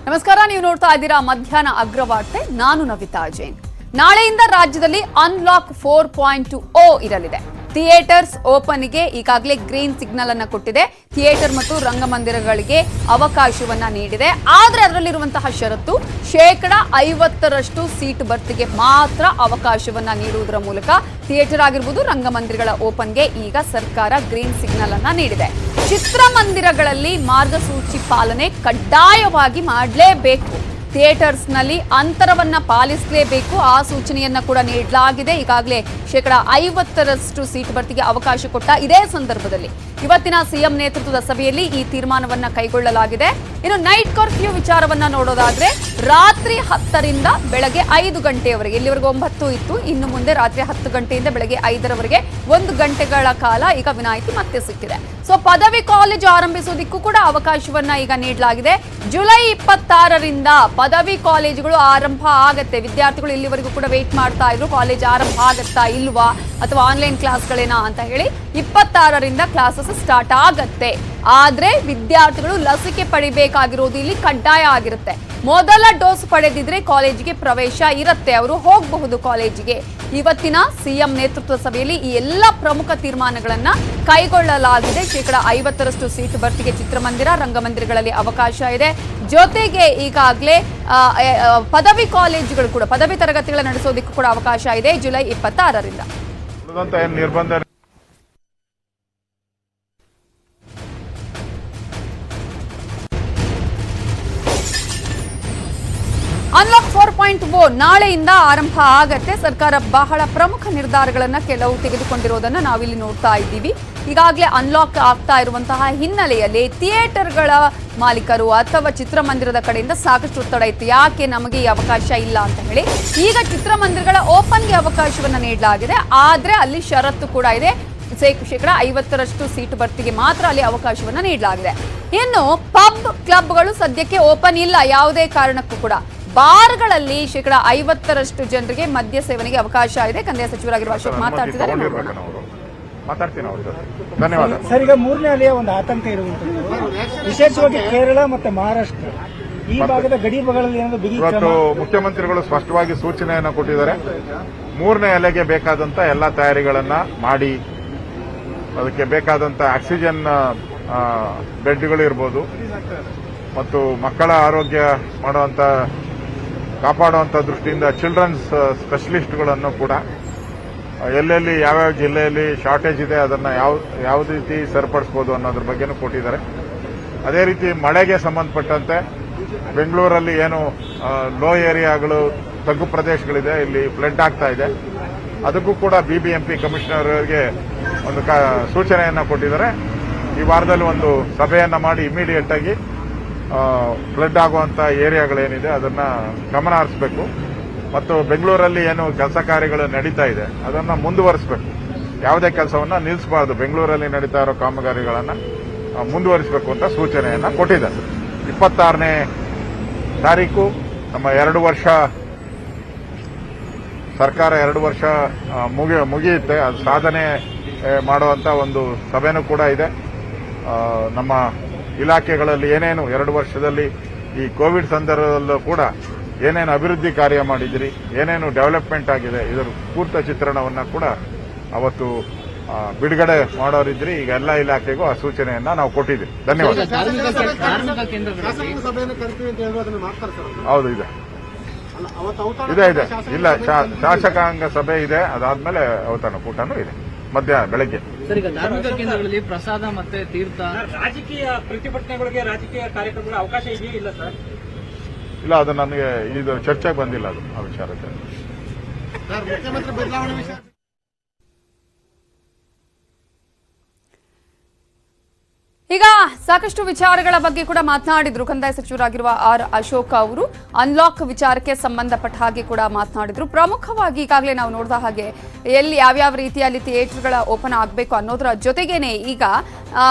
ನಮಸ್ಕಾರ, ನೀವು ನೋಡ್ತಾ ಇದ್ದೀರಾ ಮಧ್ಯಾಹ್ನ ಅಗ್ರವಾರ್ತೆ. ನಾನು ನವಿತಾ ಜೈನ್. ನಾಳೆಯಿಂದ ರಾಜ್ಯದಲ್ಲಿ ಅನ್ಲಾಕ್ 4.0 ಇರಲಿದೆ. ಥಿಯೇಟರ್ಸ್ ಓಪನ್ಗೆ ಈಗಾಗಲೇ ಗ್ರೀನ್ ಸಿಗ್ನಲ್ ಅನ್ನು ಕೊಟ್ಟಿದೆ. ಥಿಯೇಟರ್ ಮತ್ತು ರಂಗಮಂದಿರಗಳಿಗೆ ಅವಕಾಶವನ್ನ ನೀಡಿದೆ. ಆದರೆ ಅದರಲ್ಲಿರುವಂತಹ ಷರತ್ತು 50% ಸೀಟ್ ಬರ್ತಿಗೆ ಮಾತ್ರ ಅವಕಾಶವನ್ನ ನೀಡುವುದರ ಮೂಲಕ ಥಿಯೇಟರ್ ಆಗಿರ್ಬೋದು, ರಂಗಮಂದಿರಗಳ ಓಪನ್ಗೆ ಈಗ ಸರ್ಕಾರ ಗ್ರೀನ್ ಸಿಗ್ನಲ್ ಅನ್ನ ನೀಡಿದೆ. ಚಿತ್ರಮಂದಿರಗಳಲ್ಲಿ ಮಾರ್ಗಸೂಚಿ ಪಾಲನೆ ಕಡ್ಡಾಯವಾಗಿ ಮಾಡಲೇಬೇಕು. ಥಿಯೇಟರ್ಸ್ನಲ್ಲಿ ಅಂತರವನ್ನ ಪಾಲಿಸಲೇಬೇಕು. ಆ ಸೂಚನೆಯನ್ನ ಕೂಡ ನೀಡಲಾಗಿದೆ. ಈಗಾಗಲೇ 50% ಸೀಟ್ ಭರ್ತಿಗೆ ಅವಕಾಶ ಕೊಟ್ಟ ಇದೇ ಸಂದರ್ಭದಲ್ಲಿ ಇವತ್ತಿನ ಸಿಎಂ ನೇತೃತ್ವದ ಸಭೆಯಲ್ಲಿ ಈ ತೀರ್ಮಾನವನ್ನ ಕೈಗೊಳ್ಳಲಾಗಿದೆ. ಇನ್ನು ನೈಟ್ ಕರ್ಫ್ಯೂ ವಿಚಾರವನ್ನ ನೋಡೋದಾದ್ರೆ ರಾತ್ರಿ 10ರಿಂದ ಬೆಳಗ್ಗೆ 5 ಗಂಟೆಯವರೆಗೆ, ಇಲ್ಲಿವರೆಗೂ 9 ಇತ್ತು, ಇನ್ನು ಮುಂದೆ ರಾತ್ರಿ 10 ಗಂಟೆಯಿಂದ ಬೆಳಗ್ಗೆ 5ರವರೆಗೆ 1 ಗಂಟೆಗಳ ಕಾಲ ಈಗ ವಿನಾಯಿತಿ ಮತ್ತೆ ಸಿಕ್ಕಿದೆ. ಸೊ ಪದವಿ ಕಾಲೇಜು ಆರಂಭಿಸೋದಕ್ಕೂ ಕೂಡ ಅವಕಾಶವನ್ನ ಈಗ ನೀಡಲಾಗಿದೆ. ಜುಲೈ 26ರಿಂದ ಪದವಿ ಕಾಲೇಜುಗಳು ಆರಂಭ ಆಗತ್ತೆ. ವಿದ್ಯಾರ್ಥಿಗಳು ಇಲ್ಲಿವರೆಗೂ ಕೂಡ ವೇಟ್ ಮಾಡ್ತಾ ಇದ್ರು, ಕಾಲೇಜ್ ಆರಂಭ ಆಗತ್ತಾ ಇಲ್ವಾ ಅಥವಾ ಆನ್ಲೈನ್ ಕ್ಲಾಸ್ಗಳೇನಾ ಅಂತ ಹೇಳಿ. 26ರಿಂದ ಕ್ಲಾಸಸ್ ಸ್ಟಾರ್ಟ್ ಆಗತ್ತೆ. ಆದ್ರೆ ವಿದ್ಯಾರ್ಥಿಗಳು ಲಸಿಕೆ ಪಡಿಬೇಕಾಗಿರೋದು ಇಲ್ಲಿ ಕಡ್ಡಾಯ ಆಗಿರುತ್ತೆ. ಮೊದಲ ಡೋಸ್ ಪಡೆದಿದ್ರೆ ಕಾಲೇಜಿಗೆ ಪ್ರವೇಶ ಇರುತ್ತೆ, ಅವರು ಹೋಗಬಹುದು ಕಾಲೇಜಿಗೆ. ಇವತ್ತಿನ ಸಿಎಂ ನೇತೃತ್ವದ ಸಭೆಯಲ್ಲಿ ಈ ಎಲ್ಲ ಪ್ರಮುಖ ತೀರ್ಮಾನಗಳನ್ನ ಕೈಗೊಳ್ಳಲಾಗಿದೆ. 50% ಸೀಟ್ ಭರ್ತಿಗೆ ಚಿತ್ರಮಂದಿರ, ರಂಗಮಂದಿರಗಳಲ್ಲಿ ಅವಕಾಶ ಇದೆ. ಜೊತೆಗೆ ಈಗಾಗಲೇ ಪದವಿ ಕಾಲೇಜುಗಳು ಕೂಡ ಪದವಿ ತರಗತಿಗಳ ನಡೆಸೋದಕ್ಕೂ ಕೂಡ ಅವಕಾಶ ಇದೆ ಜುಲೈ 26ರಿಂದ. ಅನ್ಲಾಕ್ 4.0 ನಾಳೆಯಿಂದ ಆರಂಭ ಆಗತ್ತೆ. ಸರ್ಕಾರ ಬಹಳ ಪ್ರಮುಖ ನಿರ್ಧಾರಗಳನ್ನ ಕೆಲವು ತೆಗೆದುಕೊಂಡಿರೋದನ್ನ ನಾವಿಲ್ಲಿ ನೋಡ್ತಾ ಇದ್ದೀವಿ. ಈಗಾಗಲೇ ಅನ್ಲಾಕ್ ಆಗ್ತಾ ಇರುವಂತಹ ಹಿನ್ನೆಲೆಯಲ್ಲಿ ಥಿಯೇಟರ್ಗಳ ಮಾಲೀಕರು ಅಥವಾ ಚಿತ್ರಮಂದಿರದ ಕಡೆಯಿಂದ ಸಾಕಷ್ಟು ಒತ್ತಡ ಇತ್ತು. ಯಾಕೆ ನಮಗೆ ಈ ಅವಕಾಶ ಇಲ್ಲ ಅಂತ ಹೇಳಿ. ಈಗ ಚಿತ್ರಮಂದಿರಗಳ ಓಪನ್ಗೆ ಅವಕಾಶವನ್ನ ನೀಡಲಾಗಿದೆ. ಆದ್ರೆ ಅಲ್ಲಿ ಷರತ್ತು ಕೂಡ ಇದೆ. 50% ಸೀಟ್ ಭರ್ತಿಗೆ ಮಾತ್ರ ಅಲ್ಲಿ ಅವಕಾಶವನ್ನ ನೀಡಲಾಗಿದೆ. ಇನ್ನು ಪಬ್ ಕ್ಲಬ್ಗಳು ಸದ್ಯಕ್ಕೆ ಓಪನ್ ಇಲ್ಲ ಯಾವುದೇ ಕಾರಣಕ್ಕೂ ಕೂಡ. ಬಾರ್ಗಳಲ್ಲಿ 50% ಜನರಿಗೆ ಮದ್ಯ ಸೇವನೆಗೆ ಅವಕಾಶ ಇದೆ. ಕಂದಾಯ ಸಚಿವರಾಗಿರುವ ಅಶೋಕ್ ಮಾತಾಡ್ತಿದ್ದಾರೆ. ಸರ್, ಈಗ ಮೂರನೇ ಅಲೆಯ ಒಂದು ಆತಂಕ ಇರುವಂತದ್ದು ವಿಶೇಷವಾಗಿ ಕೇರಳ ಮತ್ತು ಮಹಾರಾಷ್ಟ್ರ ಈ ಭಾಗದ ಗಡಿ ಭಾಗಗಳಲ್ಲಿ ಏನಾದರೂ ಬಿಗಿ ಇವತ್ತು ಮುಖ್ಯಮಂತ್ರಿಗಳು ಸ್ಪಷ್ಟವಾಗಿ ಸೂಚನೆಯನ್ನು ಕೊಟ್ಟಿದ್ದಾರೆ. ಮೂರನೇ ಅಲೆಗೆ ಬೇಕಾದಂತ ಎಲ್ಲ ತಯಾರಿಗಳನ್ನ ಮಾಡಿ, ಅದಕ್ಕೆ ಬೇಕಾದಂತ ಆಕ್ಸಿಜನ್ ಬೆಡ್ಗಳು ಇರ್ಬೋದು ಮತ್ತು ಮಕ್ಕಳ ಆರೋಗ್ಯ ಕಾಪಾಡುವಂತ ದೃಷ್ಟಿಯಿಂದ ಚಿಲ್ಡ್ರನ್ಸ್ ಸ್ಪೆಷಲಿಸ್ಟ್ಗಳನ್ನು ಕೂಡ ಎಲ್ಲೆಲ್ಲಿ ಯಾವ್ಯಾವ ಜಿಲ್ಲೆಯಲ್ಲಿ ಶಾರ್ಟೇಜ್ ಇದೆ ಅದನ್ನ ಯಾವ ರೀತಿ ಸರಿಪಡಿಸಬಹುದು ಅನ್ನೋದ್ರ ಬಗ್ಗೆನೂ ಕೊಟ್ಟಿದ್ದಾರೆ. ಅದೇ ರೀತಿ ಮಳೆಗೆ ಸಂಬಂಧಪಟ್ಟಂತೆ ಬೆಂಗಳೂರಲ್ಲಿ ಏನು ಲೋ ಏರಿಯಾಗಳು, ತಗ್ಗು ಪ್ರದೇಶಗಳಿದೆ, ಇಲ್ಲಿ ಫ್ಲಡ್ ಆಗ್ತಾ ಇದೆ. ಅದಕ್ಕೂ ಕೂಡ ಬಿಬಿಎಂಪಿ ಕಮಿಷನರ್ಗೆ ಒಂದು ಸೂಚನೆಯನ್ನ ಕೊಟ್ಟಿದ್ದಾರೆ. ಈ ವಾರದಲ್ಲಿ ಒಂದು ಸಭೆಯನ್ನ ಮಾಡಿ ಇಮಿಡಿಯೇಟ್ ಆಗಿ ಫ್ಲಡ್ ಆಗುವಂತ ಏರಿಯಾಗಳೇನಿದೆ ಅದನ್ನ ಗಮನ ಹರಿಸಬೇಕು ಮತ್ತು ಬೆಂಗಳೂರಲ್ಲಿ ಏನು ಕೆಲಸ ಕಾರ್ಯಗಳು ನಡೀತಾ ಇದೆ ಅದನ್ನ ಮುಂದುವರಿಸಬೇಕು. ಯಾವುದೇ ಕೆಲಸವನ್ನ ನಿಲ್ಲಿಸಬಾರದು. ಬೆಂಗಳೂರಲ್ಲಿ ನಡೀತಾ ಇರೋ ಕಾಮಗಾರಿಗಳನ್ನ ಮುಂದುವರಿಸಬೇಕು ಅಂತ ಸೂಚನೆಯನ್ನ ಕೊಟ್ಟಿದ್ದಾರೆ. 26ನೇ ತಾರೀಕು ನಮ್ಮ 2 ವರ್ಷ ಸರ್ಕಾರ 2 ವರ್ಷ ಮುಗಿಯುತ್ತೆ. ಅದು ಸಾಧನೆ ಮಾಡುವಂತ ಒಂದು ಸಭೆನೂ ಕೂಡ ಇದೆ. ನಮ್ಮ ಇಲಾಖೆಗಳಲ್ಲಿ ಏನೇನು 2 ವರ್ಷದಲ್ಲಿ ಈ ಕೋವಿಡ್ ಸಂದರ್ಭದಲ್ಲೂ ಕೂಡ ಏನೇನು ಅಭಿವೃದ್ಧಿ ಕಾರ್ಯ ಮಾಡಿದಿರಿ, ಏನೇನು ಡೆವಲಪ್ಮೆಂಟ್ ಆಗಿದೆ, ಇದರ ಪೂರ್ತ ಚಿತ್ರಣವನ್ನ ಕೂಡ ಅವತ್ತು ಬಿಡುಗಡೆ ಮಾಡೋರಿದ್ರಿ. ಈಗ ಎಲ್ಲ ಇಲಾಖೆಗೂ ಆ ಸೂಚನೆಯನ್ನ ನಾವು ಕೊಟ್ಟಿದ್ದೀವಿ. ಧನ್ಯವಾದ. ಹೌದು, ಇದೆ ಇಲ್ಲ, ಶಾಸಕಾಂಗ ಸಭೆ ಇದೆ. ಅದಾದ್ಮೇಲೆ ಔತಣಕೂಟನೂ ಇದೆ ಬೆಳಗ್ಗೆ. ಸರ್, ಈಗ ಧಾರ್ಮಿಕ ಕೇಂದ್ರಗಳಲ್ಲಿ ಪ್ರಸಾದ ಮತ್ತೆ ತೀರ್ಥ, ರಾಜಕೀಯ ಪ್ರತಿಭಟನೆಗಳಿಗೆ, ರಾಜಕೀಯ ಕಾರ್ಯಕ್ರಮಗಳ ಅವಕಾಶ ಇದೆಯೇ ಇಲ್ಲ ಸರ್? ಇಲ್ಲ, ಅದು ನನಗೆ ಇದು ಚರ್ಚೆಗೆ ಬಂದಿಲ್ಲ. ಅದು ಆ ವಿಚಾರಕ್ಕೆ ಮುಖ್ಯಮಂತ್ರಿ ಬದಲಾವಣೆ ವಿಷಯ ಈಗ ಸಾಕಷ್ಟು ವಿಚಾರಗಳ ಬಗ್ಗೆ ಕೂಡ ಮಾತನಾಡಿದ್ರು ಕಂದಾಯ ಸಚಿವರಾಗಿರುವ ಆರ್ ಅಶೋಕ್ ಅವರು. ಅನ್ಲಾಕ್ ವಿಚಾರಕ್ಕೆ ಸಂಬಂಧಪಟ್ಟ ಹಾಗೆ ಕೂಡ ಮಾತನಾಡಿದ್ರು. ಪ್ರಮುಖವಾಗಿ ಈಗಾಗಲೇ ನಾವು ನೋಡಿದ ಹಾಗೆ ಎಲ್ಲಿ ಯಾವ್ಯಾವ ರೀತಿಯಲ್ಲಿ ಥಿಯೇಟರ್ಗಳ ಓಪನ್ ಆಗಬೇಕು ಅನ್ನೋದರ ಜೊತೆಗೇನೆ ಈಗ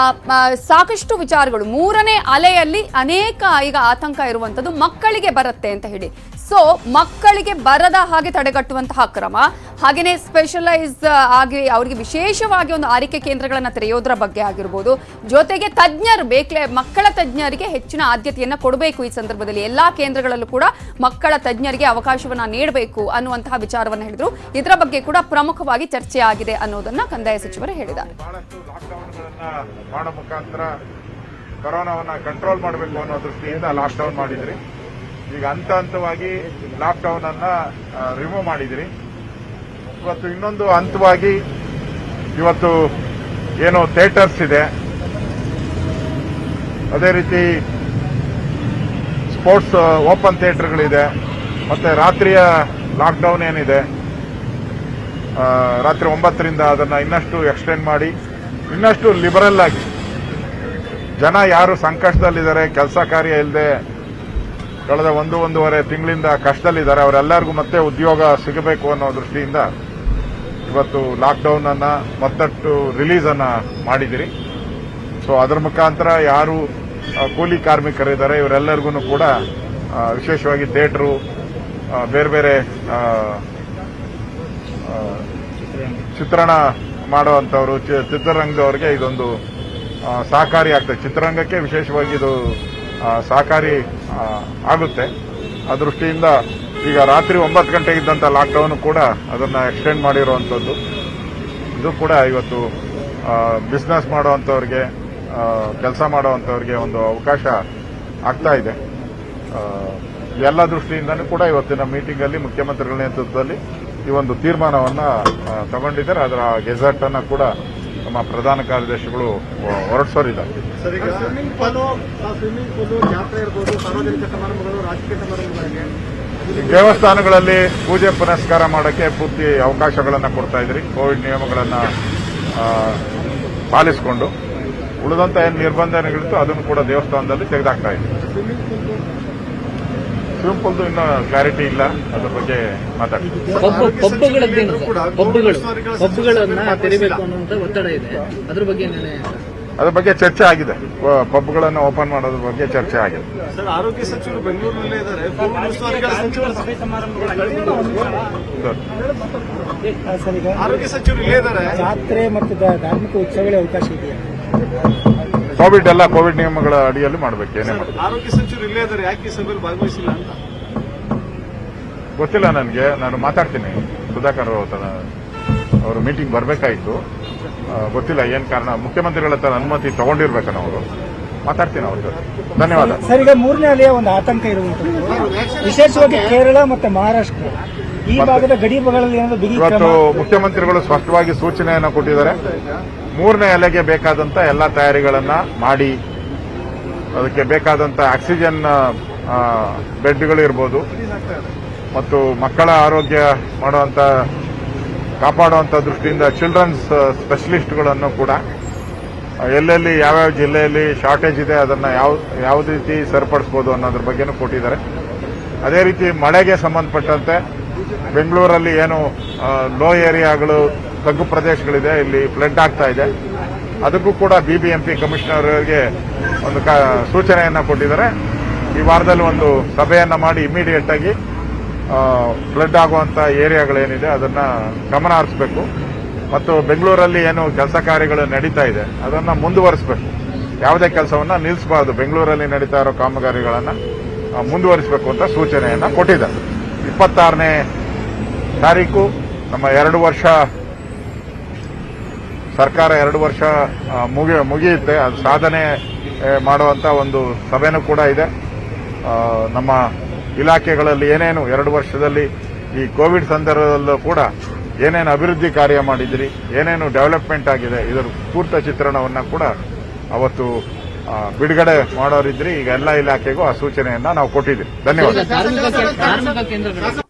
ಸಾಕಷ್ಟು ವಿಚಾರಗಳು ಮೂರನೇ ಅಲೆಯಲ್ಲಿ ಅನೇಕ ಈಗ ಆತಂಕ ಇರುವಂತದ್ದು ಮಕ್ಕಳಿಗೆ ಬರುತ್ತೆ ಅಂತ ಹೇಳಿ. ಸೊ ಮಕ್ಕಳಿಗೆ ಬರದ ಹಾಗೆ ತಡೆಗಟ್ಟುವಂತಹ ಕ್ರಮ, ಹಾಗೇನೆ ಸ್ಪೆಷಲೈಸ್ ಆಗಿ ಅವರಿಗೆ ವಿಶೇಷವಾಗಿ ಒಂದು ಆರೈಕೆ ಕೇಂದ್ರಗಳನ್ನು ತೆರೆಯೋದ್ರ ಬಗ್ಗೆ ಆಗಿರ್ಬೋದು, ಜೊತೆಗೆ ತಜ್ಞರು ಮಕ್ಕಳ ತಜ್ಞರಿಗೆ ಹೆಚ್ಚಿನ ಆದ್ಯತೆಯನ್ನ ಕೊಡಬೇಕು. ಈ ಸಂದರ್ಭದಲ್ಲಿ ಎಲ್ಲಾ ಕೇಂದ್ರಗಳಲ್ಲೂ ಕೂಡ ಮಕ್ಕಳ ತಜ್ಞರಿಗೆ ಅವಕಾಶವನ್ನ ನೀಡಬೇಕು ಅನ್ನುವಂತಹ ವಿಚಾರವನ್ನು ಹೇಳಿದ್ರು. ಇದರ ಬಗ್ಗೆ ಕೂಡ ಪ್ರಮುಖವಾಗಿ ಚರ್ಚೆ ಆಗಿದೆ ಅನ್ನೋದನ್ನ ಕಂದಾಯ ಸಚಿವರು ಹೇಳಿದ್ದಾರೆ. ಬಹಳಷ್ಟು ಲಾಕ್ಡೌನ್ಗಳನ್ನ ಮಾಡೋ ಮುಖಾಂತರ ಕೊರೋನಾವನ್ನ ಕಂಟ್ರೋಲ್ ಮಾಡಬೇಕು ಅನ್ನೋ ದೃಷ್ಟಿಯಿಂದ ಲಾಕ್ಡೌನ್ ಮಾಡಿದ್ರಿ. ಈಗ ಹಂತವಾಗಿ ಲಾಕ್ಡೌನ್ ಅನ್ನ ರಿಮೂವ್ ಮಾಡಿದ್ರಿ. ಇವತ್ತು ಇನ್ನೊಂದು ಹಂತವಾಗಿ ಇವತ್ತು ಏನು ಥಿಯೇಟರ್ಸ್ ಇದೆ, ಅದೇ ರೀತಿ ಸ್ಪೋರ್ಟ್ಸ್ ಓಪನ್ ಥಿಯೇಟರ್ಗಳಿದೆ, ಮತ್ತೆ ರಾತ್ರಿಯ ಲಾಕ್ಡೌನ್ ಏನಿದೆ ರಾತ್ರಿ 9ರಿಂದ ಅದನ್ನ ಇನ್ನಷ್ಟು ಎಕ್ಸ್ಟೆಂಡ್ ಮಾಡಿ ಇನ್ನಷ್ಟು ಲಿಬರಲ್ ಆಗಿ ಜನ ಯಾರು ಸಂಕಷ್ಟದಲ್ಲಿದ್ದಾರೆ, ಕೆಲಸ ಕಾರ್ಯ ಇಲ್ಲದೆ ಕಳೆದ ಒಂದೂವರೆ ತಿಂಗಳಿಂದ ಕಷ್ಟದಲ್ಲಿದ್ದಾರೆ, ಅವರೆಲ್ಲರಿಗೂ ಮತ್ತೆ ಉದ್ಯೋಗ ಸಿಗಬೇಕು ಅನ್ನೋ ದೃಷ್ಟಿಯಿಂದ ಇವತ್ತು ಲಾಕ್ಡೌನ್ ಅನ್ನ ಮತ್ತಷ್ಟು ರಿಲೀಸ್ ಅನ್ನ ಮಾಡಿದಿರಿ. ಸೊ ಅದರ ಮುಖಾಂತರ ಯಾರು ಕೂಲಿ ಕಾರ್ಮಿಕರಿದ್ದಾರೆ ಇವರೆಲ್ಲರಿಗೂ ಕೂಡ ವಿಶೇಷವಾಗಿ ಥಿಯೇಟರು, ಬೇರೆ ಬೇರೆ ಚಿತ್ರಣ ಮಾಡುವಂತವರು, ಚಿತ್ರರಂಗದವರಿಗೆ ಇದೊಂದು ಸಹಕಾರಿ ಆಗ್ತದೆ. ಚಿತ್ರರಂಗಕ್ಕೆ ವಿಶೇಷವಾಗಿ ಇದು ಸಹಕಾರಿ ಆಗುತ್ತೆ. ಆ ದೃಷ್ಟಿಯಿಂದ ಈಗ ರಾತ್ರಿ 9 ಗಂಟೆಗೆ ಇದ್ದಂಥ ಲಾಕ್ಡೌನ್ ಕೂಡ ಅದನ್ನ ಎಕ್ಸ್ಟೆಂಡ್ ಮಾಡಿರುವಂಥದ್ದು. ಇದು ಕೂಡ ಇವತ್ತು ಬಿಸ್ನೆಸ್ ಮಾಡುವಂಥವ್ರಿಗೆ, ಕೆಲಸ ಮಾಡುವಂಥವ್ರಿಗೆ ಒಂದು ಅವಕಾಶ ಆಗ್ತಾ ಇದೆ. ಎಲ್ಲ ದೃಷ್ಟಿಯಿಂದನೂ ಕೂಡ ಇವತ್ತಿನ ಮೀಟಿಂಗ್ ಅಲ್ಲಿ ಮುಖ್ಯಮಂತ್ರಿಗಳ ನೇತೃತ್ವದಲ್ಲಿ ಈ ಒಂದು ತೀರ್ಮಾನವನ್ನ ತಗೊಂಡಿದ್ದಾರೆ. ಅದರ ಗೆಜೆಟ್ ಅನ್ನ ಕೂಡ ನಮ್ಮ ಪ್ರಧಾನ ಕಾರ್ಯದರ್ಶಿಗಳು ಹೊರಡಿಸೋರಿದ್ದಾರೆ. ಸ್ವಿಮ್ಮಿಂಗ್ ಪೂಲು, ಜಾತ್ರೆ ಇರ್ಬೋದು, ಸಾರ್ವಜನಿಕ ಸಮಾರಂಭಗಳು, ರಾಜಕೀಯ ಸಮಾರಂಭಗಳಿಗೆ ದೇವಸ್ಥಾನಗಳಲ್ಲಿ ಪೂಜೆ ಪುನಸ್ಕಾರ ಮಾಡೋಕ್ಕೆ ಪೂರ್ತಿ ಅವಕಾಶಗಳನ್ನು ಕೊಡ್ತಾ ಇದ್ರಿ. ಕೋವಿಡ್ ನಿಯಮಗಳನ್ನು ಪಾಲಿಸಿಕೊಂಡು ಉಳಿದಂತ ಏನು ನಿರ್ಬಂಧಗಳಿತ್ತು ಅದನ್ನು ಕೂಡ ದೇವಸ್ಥಾನದಲ್ಲಿ ತೆಗೆದಾಕ್ತಾ ಇದ್ವಿ. ಸ್ವಿಮ್ಮಿಂಗ್ ಪೂಲ್ದು ಇನ್ನೂ ಕ್ಲಾರಿಟಿ ಇಲ್ಲ, ಅದ್ರ ಬಗ್ಗೆ ಮಾತಾಡ್ತೀವಿ. ಪಬ್ಗಳನ್ನ ತೆರಿಬೇಕು ಅನ್ನುವಂತ ಒತ್ತಡ ಇದೆ, ಅದ್ರ ಬಗ್ಗೆ ಅದ್ರ ಬಗ್ಗೆ ಚರ್ಚೆ ಆಗಿದೆ. ಪಬ್ಗಳನ್ನು ಓಪನ್ ಮಾಡೋದ್ರ ಬಗ್ಗೆ ಚರ್ಚೆ ಆಗಿದೆ. ಸರ್, ಆರೋಗ್ಯ ಸಚಿವರು ಬೆಂಗಳೂರಿನಲ್ಲೇ ಇದ್ದಾರೆ. ಆರೋಗ್ಯ ಸಚಿವರು ಇಲ್ಲೇ ಇದ್ದಾರೆ. ಜಾತ್ರೆ ಮತ್ತು ಧಾರ್ಮಿಕ ಉತ್ಸವಗಳ ಅವಕಾಶ ಇದೆಯಾ? ಕೋವಿಡ್ ನಿಯಮಗಳ ಅಡಿಯಲ್ಲಿ ಮಾಡಬೇಕು. ಏನೇ ಮಾಡಿ ಆರೋಗ್ಯ ಸಚಿವರು ಇಲ್ಲೇ ಇದ್ದಾರೆ, ಯಾಕೆ ಈ ಸಭೆಯಲ್ಲಿ ಭಾಗವಹಿಸಿಲ್ಲ ಅಂತ ಗೊತ್ತಿಲ್ಲ ನನಗೆ. ನಾನು ಮಾತಾಡ್ತೀನಿ. ಸುಧಾಕರ್ ಅವರು ಮೀಟಿಂಗ್ ಬರಬೇಕಾಯಿತು, ಗೊತ್ತಿಲ್ಲ ಏನ್ ಕಾರಣ. ಮುಖ್ಯಮಂತ್ರಿಗಳ ಹತ್ರ ಅನುಮತಿ ತಗೊಂಡಿರ್ಬೇಕನ್ನ ಅವರು. ಮಾತಾಡ್ತೀನಿ ಅವ್ರ ಜೊತೆ. ಧನ್ಯವಾದ. ಸರ್, ಈಗ ಮೂರನೇ ಅಲೆಯ ಒಂದು ಆತಂಕ ಇರುವಂತದ್ದು ವಿಶೇಷವಾಗಿ ಕೇರಳ ಮತ್ತು ಮಹಾರಾಷ್ಟ್ರ ಈ ಭಾಗದ ಗಡಿ ಭಾಗಗಳಲ್ಲಿ ಏನಾದರೂ ಬಿಗಿ ಕ್ರಮ? ಇವತ್ತು ಮುಖ್ಯಮಂತ್ರಿಗಳು ಸ್ಪಷ್ಟವಾಗಿ ಸೂಚನೆಯನ್ನು ಕೊಟ್ಟಿದ್ದಾರೆ. ಮೂರನೇ ಅಲೆಗೆ ಬೇಕಾದಂತ ಎಲ್ಲ ತಯಾರಿಗಳನ್ನ ಮಾಡಿ, ಅದಕ್ಕೆ ಬೇಕಾದಂತ ಆಕ್ಸಿಜನ್ ಬೆಡ್ಗಳಿರ್ಬೋದು ಮತ್ತು ಮಕ್ಕಳ ಆರೋಗ್ಯ ಕಾಪಾಡುವಂತ ದೃಷ್ಟಿಯಿಂದ ಚಿಲ್ಡ್ರನ್ಸ್ ಸ್ಪೆಷಲಿಸ್ಟ್ಗಳನ್ನು ಕೂಡ ಎಲ್ಲೆಲ್ಲಿ ಯಾವ್ಯಾವ ಜಿಲ್ಲೆಯಲ್ಲಿ ಶಾರ್ಟೇಜ್ ಇದೆ ಅದನ್ನ ಯಾವ ರೀತಿ ಸರಿಪಡಿಸಬಹುದು ಅನ್ನೋದ್ರ ಬಗ್ಗೆನೂ ಕೊಟ್ಟಿದ್ದಾರೆ. ಅದೇ ರೀತಿ ಮಳೆಗೆ ಸಂಬಂಧಪಟ್ಟಂತೆ ಬೆಂಗಳೂರಲ್ಲಿ ಏನು ಲೋ ಏರಿಯಾಗಳು, ತಗ್ಗು ಪ್ರದೇಶಗಳಿದೆ, ಇಲ್ಲಿ ಫ್ಲಡ್ ಆಗ್ತಾ ಇದೆ, ಅದಕ್ಕೂ ಕೂಡ ಬಿಬಿಎಂಪಿ ಕಮಿಷನರ್ಗೆ ಒಂದು ಸೂಚನೆಯನ್ನ ಕೊಟ್ಟಿದ್ದಾರೆ. ಈ ವಾರದಲ್ಲಿ ಒಂದು ಸಭೆಯನ್ನ ಮಾಡಿ ಇಮಿಡಿಯೇಟ್ ಆಗಿ ಫ್ಲಡ್ ಆಗುವಂತ ಏರಿಯಾಗಳೇನಿದೆ ಅದನ್ನ ಗಮನ ಹರಿಸಬೇಕು ಮತ್ತು ಬೆಂಗಳೂರಲ್ಲಿ ಏನು ಕೆಲಸ ಕಾರ್ಯಗಳು ನಡೀತಾ ಇದೆ ಅದನ್ನ ಮುಂದುವರಿಸಬೇಕು. ಯಾವುದೇ ಕೆಲಸವನ್ನ ನಿಲ್ಲಿಸಬಾರದು. ಬೆಂಗಳೂರಲ್ಲಿ ನಡೀತಾ ಇರೋ ಕಾಮಗಾರಿಗಳನ್ನ ಮುಂದುವರಿಸಬೇಕು ಅಂತ ಸೂಚನೆಯನ್ನ ಕೊಟ್ಟಿದ್ದಾರೆ. 26ನೇ ತಾರೀಕು ನಮ್ಮ 2 ವರ್ಷ ಸರ್ಕಾರ 2 ವರ್ಷ ಮುಗಿಯುತ್ತೆ. ಅದು ಸಾಧನೆ ಮಾಡುವಂತ ಒಂದು ಸಭೆನೂ ಕೂಡ ಇದೆ. ನಮ್ಮ ಇಲಾಖೆಗಳಲ್ಲಿ ಏನೇನು 2 ವರ್ಷದಲ್ಲಿ ಈ ಕೋವಿಡ್ ಸಂದರ್ಭದಲ್ಲೂ ಕೂಡ ಏನೇನು ಅಭಿವೃದ್ಧಿ ಕಾರ್ಯ ಮಾಡಿದಿರಿ, ಏನೇನು ಡೆವಲಪ್ಮೆಂಟ್ ಆಗಿದೆ, ಇದರ ಪೂರ್ತ ಚಿತ್ರಣವನ್ನ ಕೂಡ ಅವತ್ತು ಬಿಡುಗಡೆ ಮಾಡೋರಿದ್ರಿ. ಈಗ ಎಲ್ಲ ಇಲಾಖೆಗೂ ಆ ಸೂಚನೆಯನ್ನ ನಾವು ಕೊಟ್ಟಿದ್ದೀವಿ. ಧನ್ಯವಾದ. ಧಾರ್ಮಿಕ ಕೇಂದ್ರಗಳು